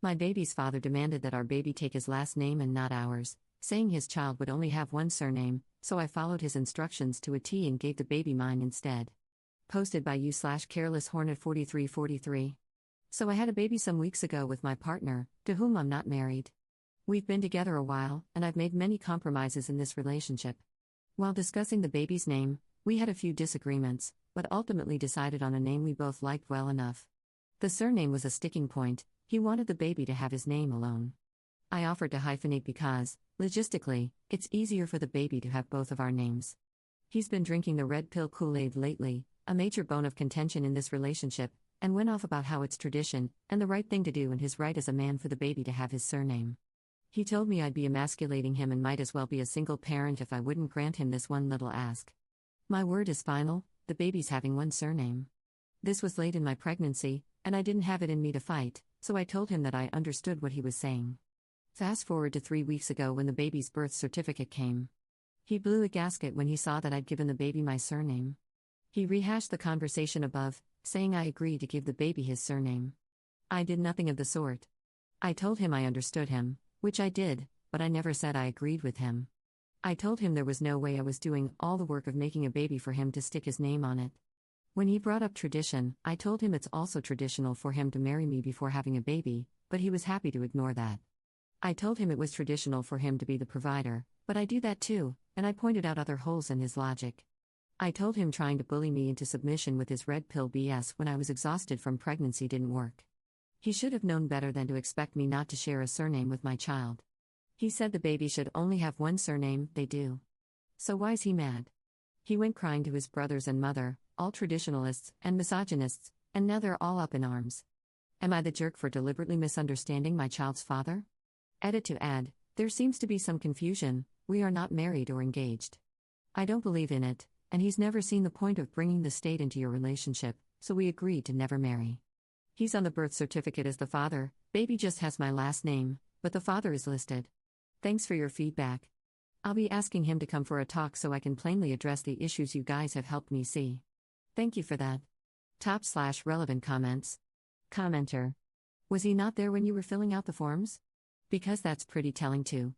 My baby's father demanded that our baby take his last name and not ours, saying his child would only have one surname, so I followed his instructions to a T and gave the baby mine instead. Posted by u/carelesshornet4343. So I had a baby some weeks ago with my partner, to whom I'm not married. We've been together a while, and I've made many compromises in this relationship. While discussing the baby's name, we had a few disagreements, but ultimately decided on a name we both liked well enough. The surname was a sticking point. He wanted the baby to have his name alone. I offered to hyphenate because, logistically, it's easier for the baby to have both of our names. He's been drinking the red pill Kool-Aid lately, a major bone of contention in this relationship, and went off about how it's tradition, and the right thing to do and his right as a man for the baby to have his surname. He told me I'd be emasculating him and might as well be a single parent if I wouldn't grant him this one little ask. My word is final, the baby's having one surname. This was late in my pregnancy, and I didn't have it in me to fight, so I told him that I understood what he was saying. Fast forward to 3 weeks ago when the baby's birth certificate came. He blew a gasket when he saw that I'd given the baby my surname. He rehashed the conversation above, saying I agreed to give the baby his surname. I did nothing of the sort. I told him I understood him, which I did, but I never said I agreed with him. I told him there was no way I was doing all the work of making a baby for him to stick his name on it. When he brought up tradition, I told him it's also traditional for him to marry me before having a baby, but he was happy to ignore that. I told him it was traditional for him to be the provider, but I do that too, and I pointed out other holes in his logic. I told him trying to bully me into submission with his red pill BS when I was exhausted from pregnancy didn't work. He should have known better than to expect me not to share a surname with my child. He said the baby should only have one surname, they do. So why's he mad? He went crying to his brothers and mother, all traditionalists and misogynists, and now they're all up in arms. Am I the jerk for deliberately misunderstanding my child's father? Edit to add, there seems to be some confusion, we are not married or engaged. I don't believe in it, and he's never seen the point of bringing the state into your relationship, so we agreed to never marry. He's on the birth certificate as the father, baby just has my last name, but the father is listed. Thanks for your feedback. I'll be asking him to come for a talk so I can plainly address the issues you guys have helped me see. Thank you for that. Top/relevant comments. Commenter. Was he not there when you were filling out the forms? Because that's pretty telling too.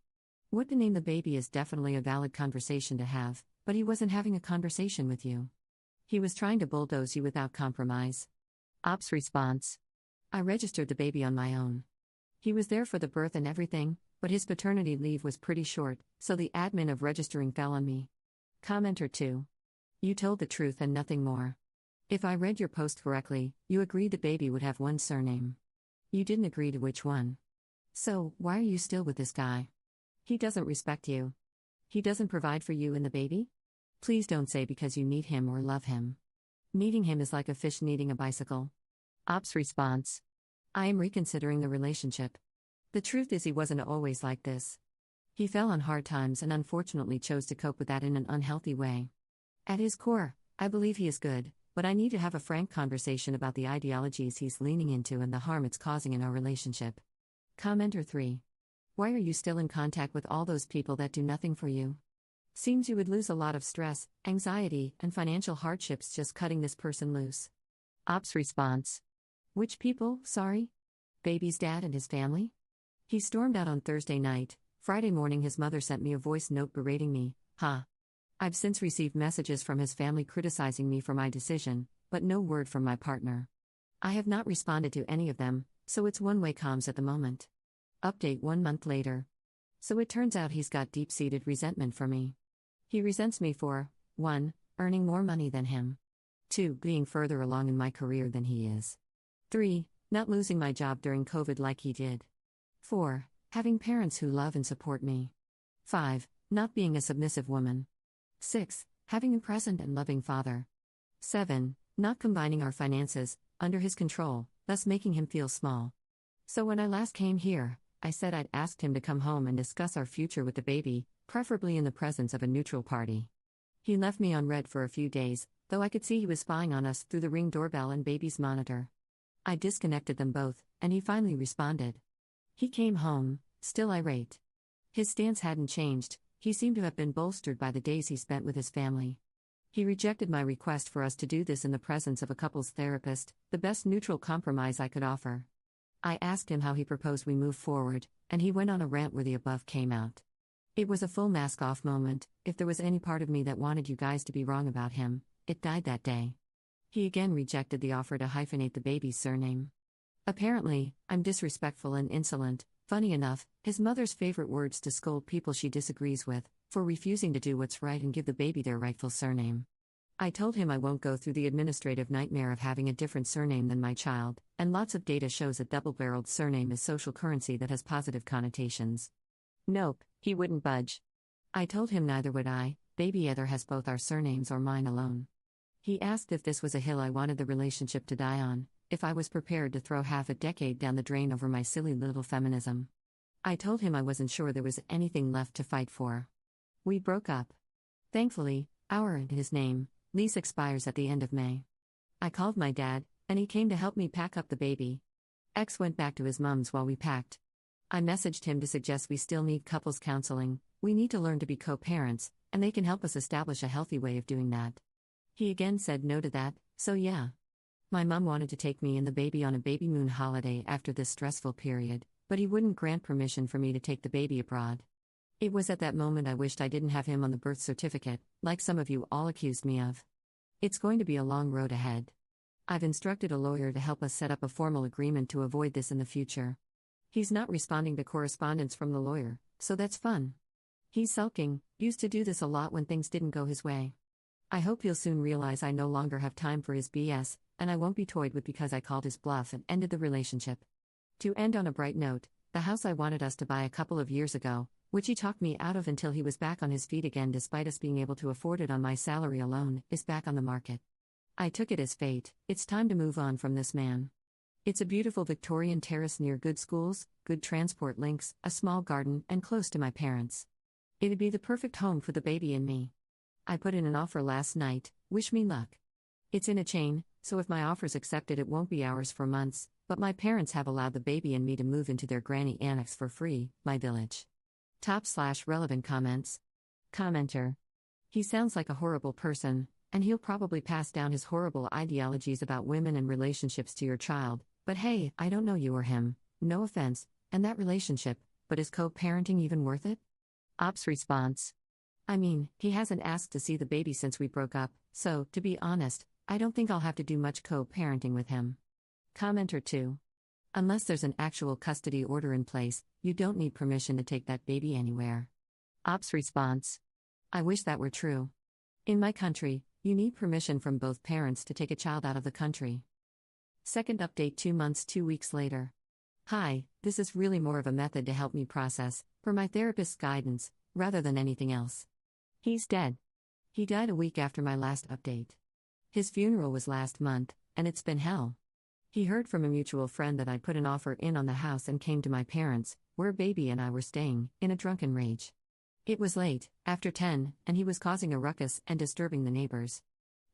What to name the baby is definitely a valid conversation to have, but he wasn't having a conversation with you. He was trying to bulldoze you without compromise. Ops response. I registered the baby on my own. He was there for the birth and everything, but his paternity leave was pretty short, so the admin of registering fell on me. Commenter 2. You told the truth and nothing more. If I read your post correctly, you agreed the baby would have one surname. You didn't agree to which one. So, why are you still with this guy? He doesn't respect you. He doesn't provide for you and the baby? Please don't say because you need him or love him. Needing him is like a fish needing a bicycle. Ops response. I am reconsidering the relationship. The truth is he wasn't always like this. He fell on hard times and unfortunately chose to cope with that in an unhealthy way. At his core, I believe he is good, but I need to have a frank conversation about the ideologies he's leaning into and the harm it's causing in our relationship. Commenter 3. Why are you still in contact with all those people that do nothing for you? Seems you would lose a lot of stress, anxiety, and financial hardships just cutting this person loose. Ops response. Which people, sorry? Baby's dad and his family? He stormed out on Thursday night. Friday morning his mother sent me a voice note berating me. I've since received messages from his family criticizing me for my decision, but no word from my partner. I have not responded to any of them, so it's one-way comms at the moment. Update 1 month later. So it turns out he's got deep-seated resentment for me. He resents me for 1. Earning more money than him. 2. Being further along in my career than he is. 3. Not losing my job during COVID like he did. 4. Having parents who love and support me. 5. Not being a submissive woman. 6. Having a present and loving father. 7. Not combining our finances, under his control, thus making him feel small. So when I last came here, I said I'd asked him to come home and discuss our future with the baby, preferably in the presence of a neutral party. He left me on red for a few days, though I could see he was spying on us through the Ring doorbell and baby's monitor. I disconnected them both, and he finally responded. He came home, still irate. His stance hadn't changed, he seemed to have been bolstered by the days he spent with his family. He rejected my request for us to do this in the presence of a couples therapist, the best neutral compromise I could offer. I asked him how he proposed we move forward, and he went on a rant where the above came out. It was a full mask off moment. If there was any part of me that wanted you guys to be wrong about him, it died that day. He again rejected the offer to hyphenate the baby's surname. Apparently, I'm disrespectful and insolent. Funny enough, his mother's favorite words to scold people she disagrees with, for refusing to do what's right and give the baby their rightful surname. I told him I won't go through the administrative nightmare of having a different surname than my child, and lots of data shows a double-barreled surname is social currency that has positive connotations. Nope, he wouldn't budge. I told him neither would I. Baby either has both our surnames or mine alone. He asked if this was a hill I wanted the relationship to die on, if I was prepared to throw half a decade down the drain over my silly little feminism. I told him I wasn't sure there was anything left to fight for. We broke up. Thankfully, his name, lease expires at the end of May. I called my dad, and he came to help me pack up the baby. X went back to his mom's while we packed. I messaged him to suggest we still need couples counseling. We need to learn to be co-parents, and they can help us establish a healthy way of doing that. He again said no to that, so yeah. My mom wanted to take me and the baby on a baby moon holiday after this stressful period, but he wouldn't grant permission for me to take the baby abroad. It was at that moment I wished I didn't have him on the birth certificate, like some of you all accused me of. It's going to be a long road ahead. I've instructed a lawyer to help us set up a formal agreement to avoid this in the future. He's not responding to correspondence from the lawyer, so that's fun. He's sulking, used to do this a lot when things didn't go his way. I hope he'll soon realize I no longer have time for his BS, and I won't be toyed with because I called his bluff and ended the relationship. To end on a bright note, the house I wanted us to buy a couple of years ago, which he talked me out of until he was back on his feet again despite us being able to afford it on my salary alone, is back on the market. I took it as fate. It's time to move on from this man. It's a beautiful Victorian terrace near good schools, good transport links, a small garden, and close to my parents. It'd be the perfect home for the baby and me. I put in an offer last night, wish me luck. It's in a chain, so if my offer's accepted it won't be ours for months, but my parents have allowed the baby and me to move into their granny annex for free, my village. /relevant comments. Commenter. He sounds like a horrible person, and he'll probably pass down his horrible ideologies about women and relationships to your child, but hey, I don't know you or him, no offense, and that relationship, but is co-parenting even worth it? Ops response. I mean, he hasn't asked to see the baby since we broke up, so, to be honest, I don't think I'll have to do much co-parenting with him. Commenter 2. Unless there's an actual custody order in place, you don't need permission to take that baby anywhere. Ops response. I wish that were true. In my country, you need permission from both parents to take a child out of the country. Second update 2 months 2 weeks later. Hi, this is really more of a method to help me process, per my therapist's guidance, rather than anything else. He's dead. He died a week after my last update. His funeral was last month, and it's been hell. He heard from a mutual friend that I'd put an offer in on the house and came to my parents', where baby and I were staying, in a drunken rage. It was late, after 10, and he was causing a ruckus and disturbing the neighbors.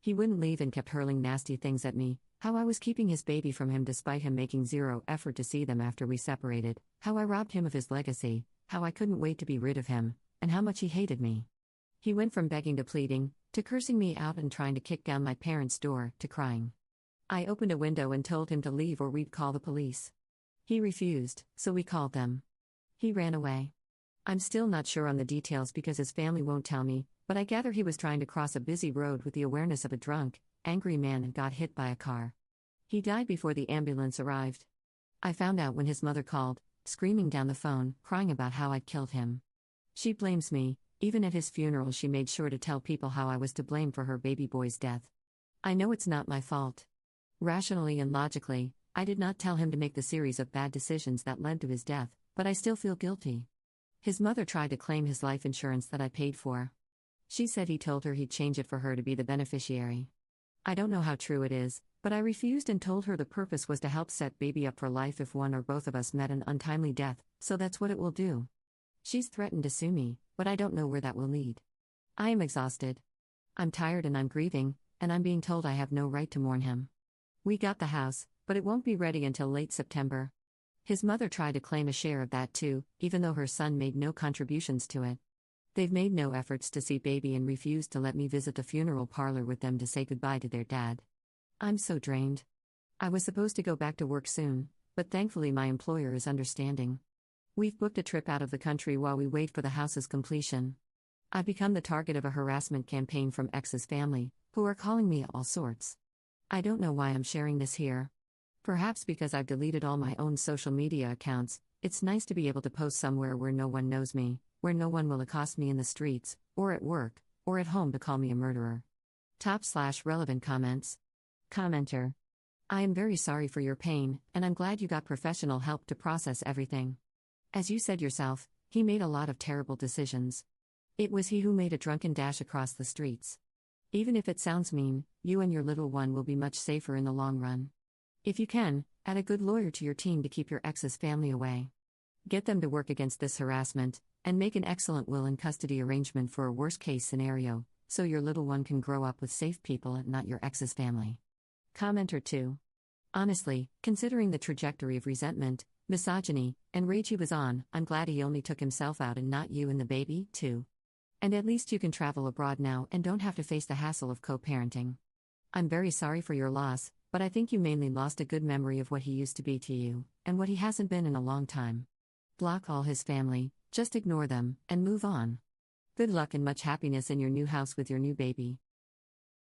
He wouldn't leave and kept hurling nasty things at me, how I was keeping his baby from him despite him making zero effort to see them after we separated, how I robbed him of his legacy, how I couldn't wait to be rid of him, and how much he hated me. He went from begging to pleading, to cursing me out and trying to kick down my parents' door, to crying. I opened a window and told him to leave or we'd call the police. He refused, so we called them. He ran away. I'm still not sure on the details because his family won't tell me, but I gather he was trying to cross a busy road with the awareness of a drunk, angry man and got hit by a car. He died before the ambulance arrived. I found out when his mother called, screaming down the phone, crying about how I'd killed him. She blames me. Even at his funeral she made sure to tell people how I was to blame for her baby boy's death. I know it's not my fault. Rationally and logically, I did not tell him to make the series of bad decisions that led to his death, but I still feel guilty. His mother tried to claim his life insurance that I paid for. She said he told her he'd change it for her to be the beneficiary. I don't know how true it is, but I refused and told her the purpose was to help set baby up for life if one or both of us met an untimely death, so that's what it will do. She's threatened to sue me, but I don't know where that will lead. I am exhausted. I'm tired and I'm grieving, and I'm being told I have no right to mourn him. We got the house, but it won't be ready until late September. His mother tried to claim a share of that too, even though her son made no contributions to it. They've made no efforts to see baby and refused to let me visit the funeral parlor with them to say goodbye to their dad. I'm so drained. I was supposed to go back to work soon, but thankfully my employer is understanding. We've booked a trip out of the country while we wait for the house's completion. I've become the target of a harassment campaign from ex's family, who are calling me all sorts. I don't know why I'm sharing this here. Perhaps because I've deleted all my own social media accounts. It's nice to be able to post somewhere where no one knows me, where no one will accost me in the streets, or at work, or at home to call me a murderer. Top/relevant comments. Commenter. I am very sorry for your pain, and I'm glad you got professional help to process everything. As you said yourself, he made a lot of terrible decisions. It was he who made a drunken dash across the streets. Even if it sounds mean, you and your little one will be much safer in the long run. If you can, add a good lawyer to your team to keep your ex's family away. Get them to work against this harassment, and make an excellent will and custody arrangement for a worst-case scenario, so your little one can grow up with safe people and not your ex's family. Commenter 2. Honestly, considering the trajectory of resentment, misogyny, and rage he was on, I'm glad he only took himself out and not you and the baby, too. And at least you can travel abroad now and don't have to face the hassle of co-parenting. I'm very sorry for your loss, but I think you mainly lost a good memory of what he used to be to you, and what he hasn't been in a long time. Block all his family, just ignore them, and move on. Good luck and much happiness in your new house with your new baby.